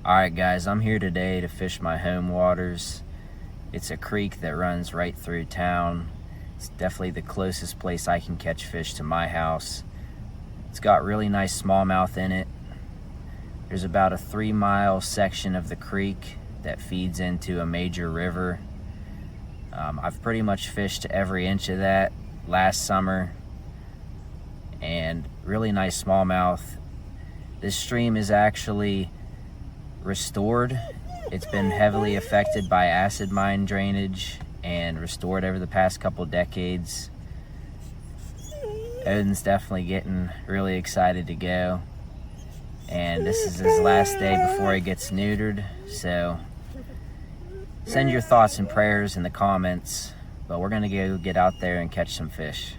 Alright guys, I'm here today to fish my home waters. It's a creek that runs right through town. It's definitely the closest place I can catch fish to my house. It's got really nice smallmouth in it. There's about a 3-mile section of the creek that feeds into a major river. I've pretty much fished every inch of that last summer, and really nice smallmouth. This stream is actually restored. It's been heavily affected by acid mine drainage and restored over the past couple decades. Odin's definitely getting really excited to go, and this is his last day before he gets neutered, so send your thoughts and prayers in the comments, but we're gonna go get out there and catch some fish.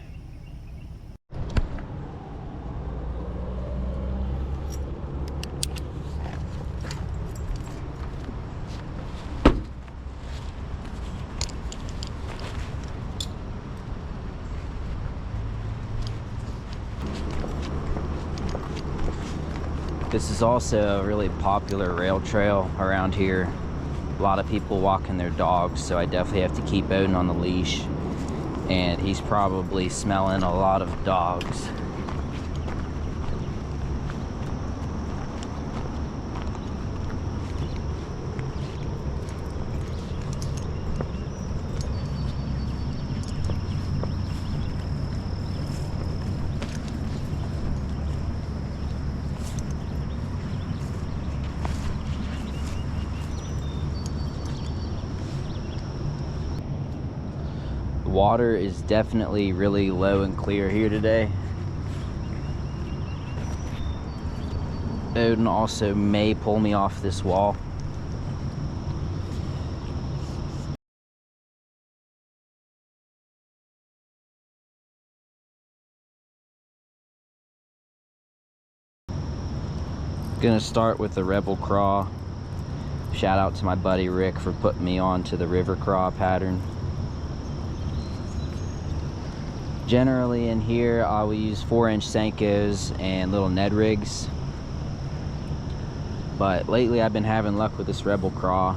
This is also a really popular rail trail around here. A lot of people walking their dogs, so I definitely have to keep Odin on the leash. And he's probably smelling a lot of dogs. Water is definitely really low and clear here today. Odin also may pull me off this wall. Gonna start with the Rebel Craw. Shout out to my buddy Rick for putting me on to the river craw pattern. Generally in here I will use 4-inch Senkos and little Ned rigs, but lately I've been having luck with this Rebel Craw,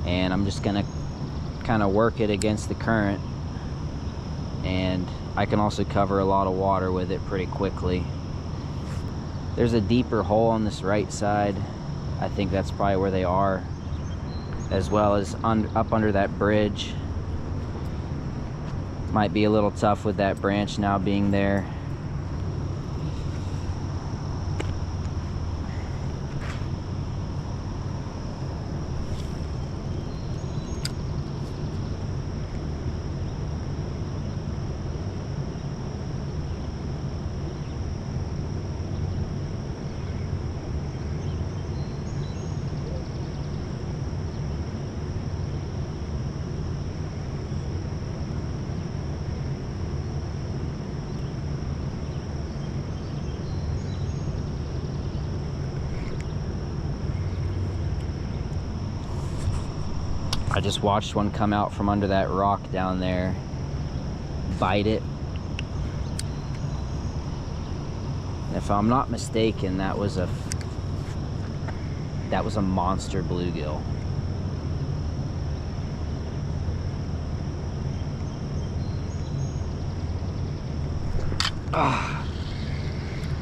and I'm just gonna kind of work it against the current, and I can also cover a lot of water with it pretty quickly. There's a deeper hole on this right side. I think that's probably where they are, as well as up under that bridge. Might be a little tough with that branch now being there. I just watched one come out from under that rock down there, bite it. If I'm not mistaken, that was a monster bluegill. Ah,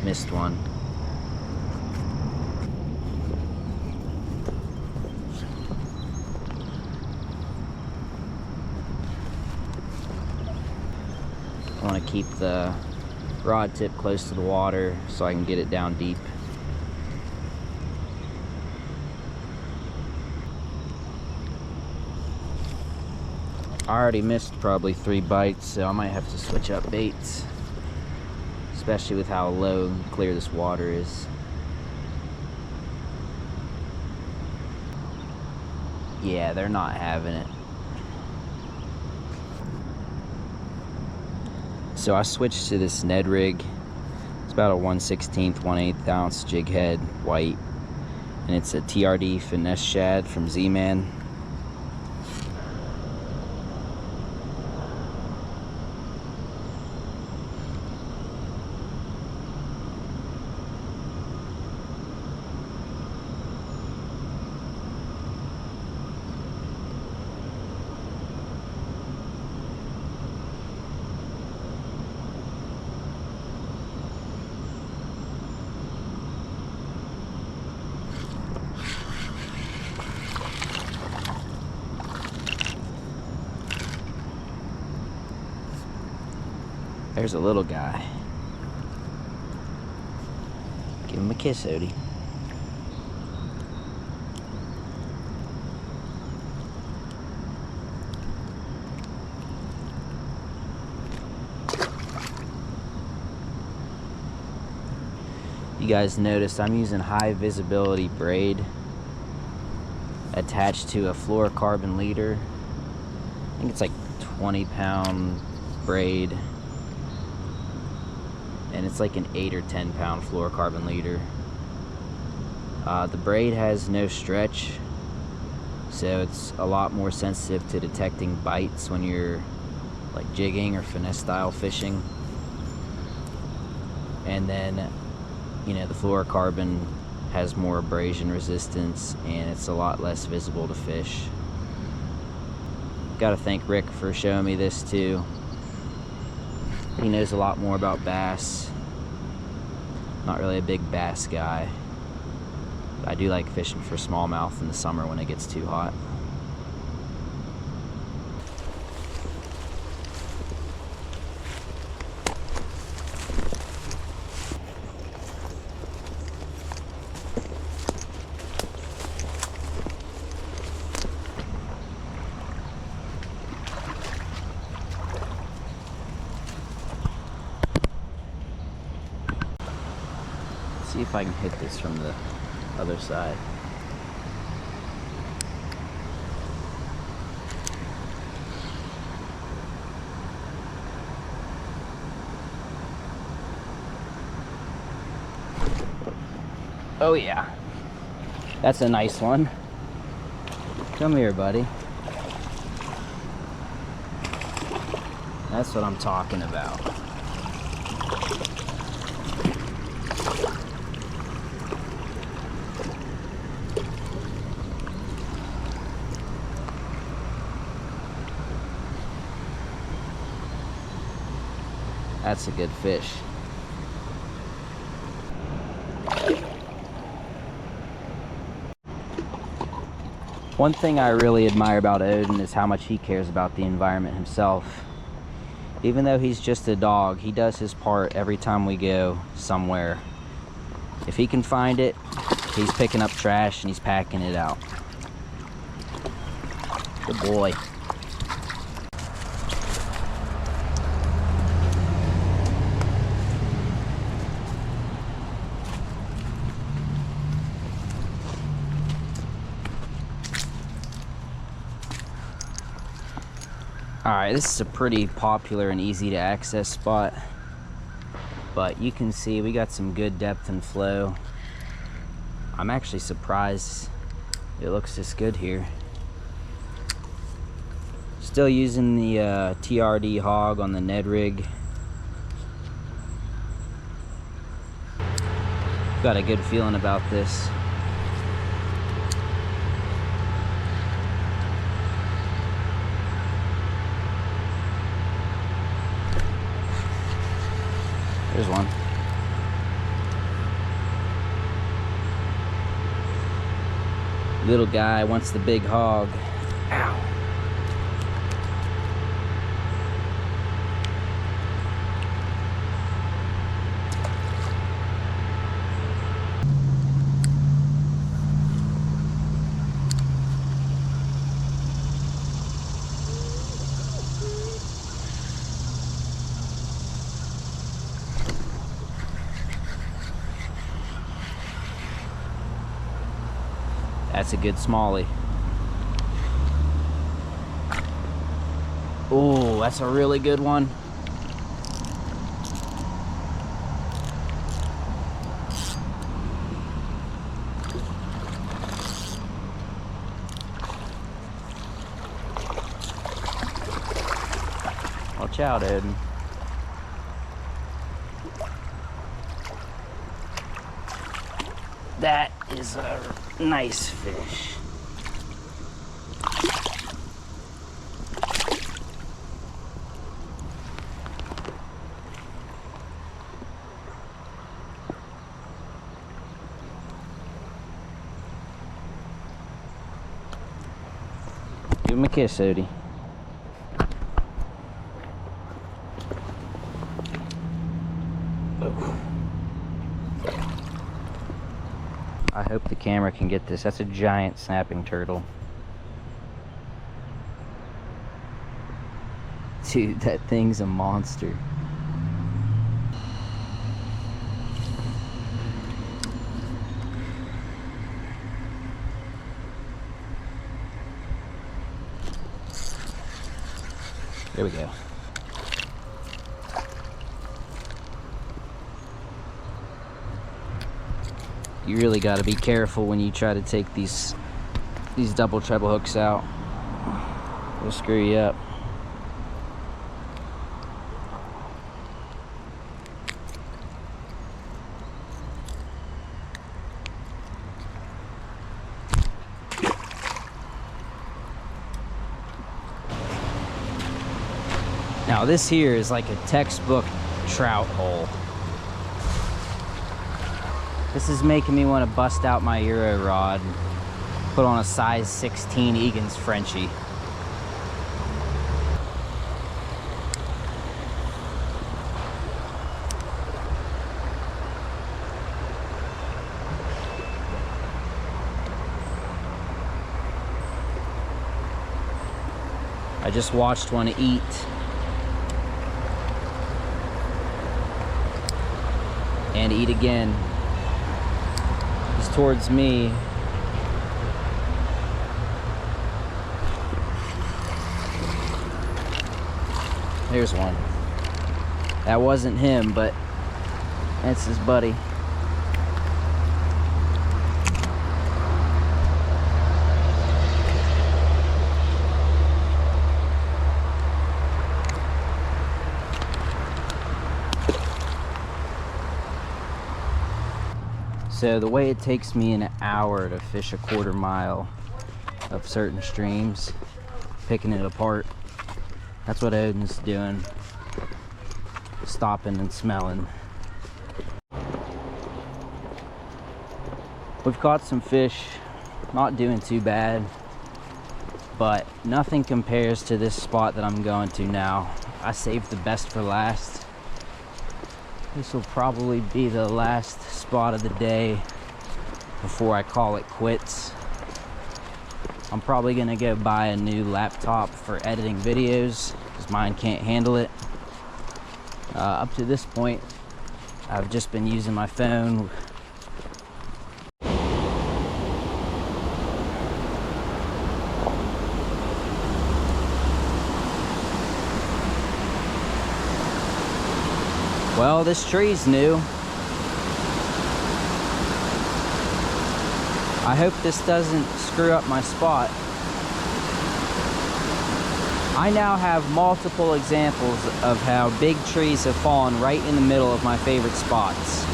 missed one. I want to keep the rod tip close to the water so I can get it down deep. I already missed probably 3 bites, so I might have to switch up baits, especially with how low and clear this water is. Yeah, they're not having it. So I switched to this Ned rig. It's about a 1/16, 1/8 ounce jig head, white, and it's a TRD finesse shad from Z-Man. There's a little guy. Give him a kiss, Odie. You guys notice I'm using high visibility braid attached to a fluorocarbon leader. I think it's like 20-pound braid, and it's like an 8 or 10-pound fluorocarbon leader. The braid has no stretch, so it's a lot more sensitive to detecting bites when you're like jigging or finesse style fishing. And then, you know, the fluorocarbon has more abrasion resistance and it's a lot less visible to fish. Gotta thank Rick for showing me this too. He knows a lot more about bass. Not really a big bass guy. But I do like fishing for smallmouth in the summer when it gets too hot. See if I can hit this from the other side. Oh yeah, that's a nice one. Come here, buddy. That's what I'm talking about. That's a good fish. One thing I really admire about Odin is how much he cares about the environment himself. Even though he's just a dog, he does his part every time we go somewhere. If he can find it, he's picking up trash and he's packing it out. Good boy. Alright, this is a pretty popular and easy to access spot, but you can see we got some good depth and flow. I'm actually surprised it looks this good here. Still using the TRD hog on the Ned rig. Got a good feeling about this. There's one. Little guy wants the big hog. Ow. That's a good smallie. Oh, that's a really good one. Watch out, Odin. That is a nice fish. Give him a kiss, Odie. if the camera can get this. That's a giant snapping turtle. Dude, that thing's a monster. There we go. You really got to be careful when you try to take these double treble hooks out. It'll screw you up. Now this here is like a textbook trout hole. This is making me want to bust out my Euro rod and put on a size 16 Egan's Frenchie. I just watched one eat. And eat again. He's towards me. There's one. That wasn't him, but that's his buddy. So the way it takes me an hour to fish a quarter mile of certain streams, picking it apart, that's what Odin's doing, stopping and smelling. We've caught some fish, not doing too bad, but nothing compares to this spot that I'm going to now. I saved the best for last. This will probably be the last spot of the day before I call it quits. I'm probably gonna go buy a new laptop for editing videos because mine can't handle it. Up to this point, I've just been using my phone. Well, this tree's new. I hope this doesn't screw up my spot. I now have multiple examples of how big trees have fallen right in the middle of my favorite spots.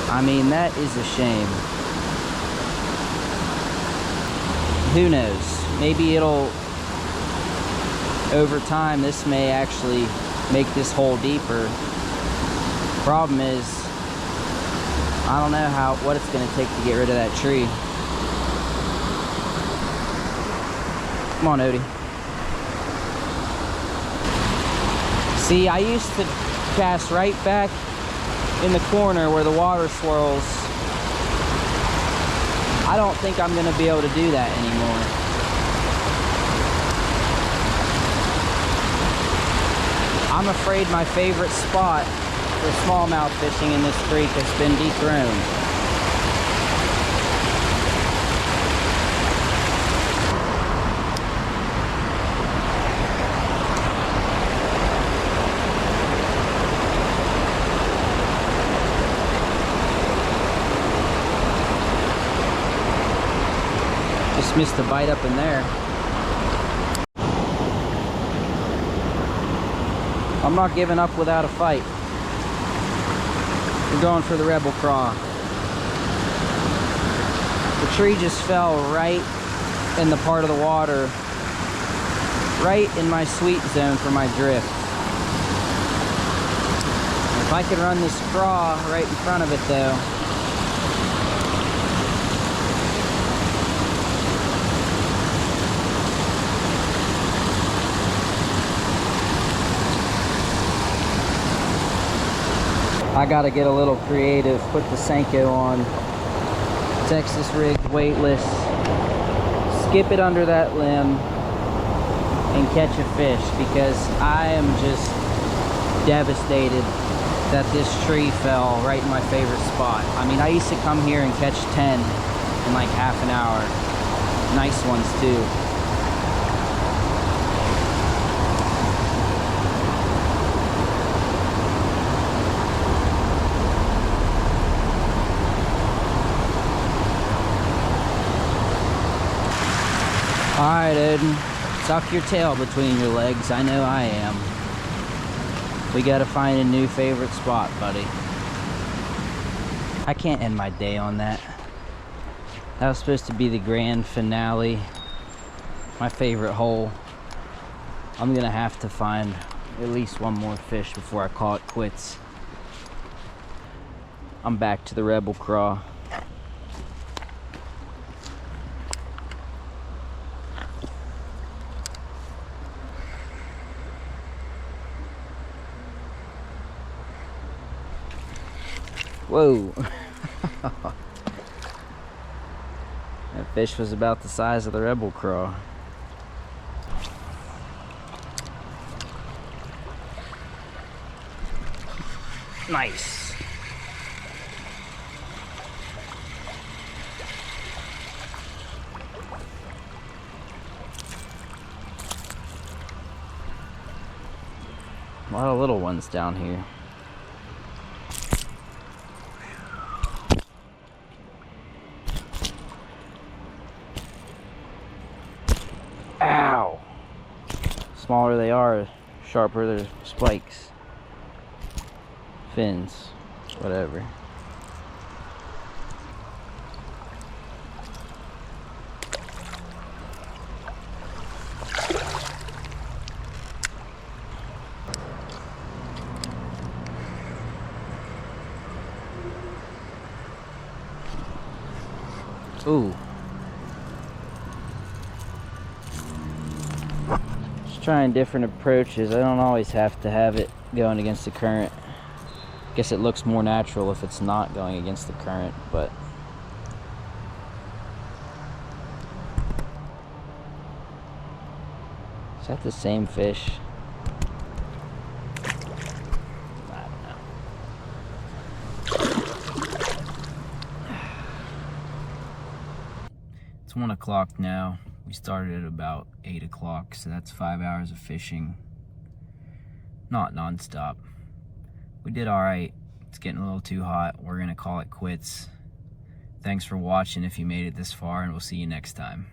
I mean, that is a shame. Who knows? Maybe it'll, over time, this may actually make this hole deeper. Problem is, I don't know what it's going to take to get rid of that tree. Come on, Odie. See, I used to cast right back in the corner where the water swirls. I don't think I'm going to be able to do that anymore. I'm afraid my favorite spot for smallmouth fishing in this creek has been dethroned. Just missed a bite up in there. I'm not giving up without a fight. We're going for the rebel craw. The tree just fell right in the part of the water, right in my sweet zone for my drift. If I could run this craw right in front of it though, I gotta get a little creative, put the Senko on, Texas rigged weightless, skip it under that limb, and catch a fish, because I am just devastated that this tree fell right in my favorite spot. I mean, I used to come here and catch 10 in like half an hour. Nice ones too. All right, Odin, tuck your tail between your legs. I know I am. We gotta find a new favorite spot, buddy. I can't end my day on that. That was supposed to be the grand finale. My favorite hole. I'm gonna have to find at least one more fish before I call it quits. I'm back to the Rebel Craw. Whoa. That fish was about the size of the Rebel Craw. Nice. A lot of little ones down here. Ow! Smaller they are, sharper their spikes. Fins, whatever. Ooh. Just trying different approaches. I don't always have to have it going against the current. I guess it looks more natural if it's not going against the current, but is that the same fish? I don't know. It's 1 o'clock now. We started at about 8 o'clock, so that's 5 hours of fishing. Not non-stop. We did all right. It's getting a little too hot. We're gonna call it quits. Thanks for watching if you made it this far, and we'll see you next time.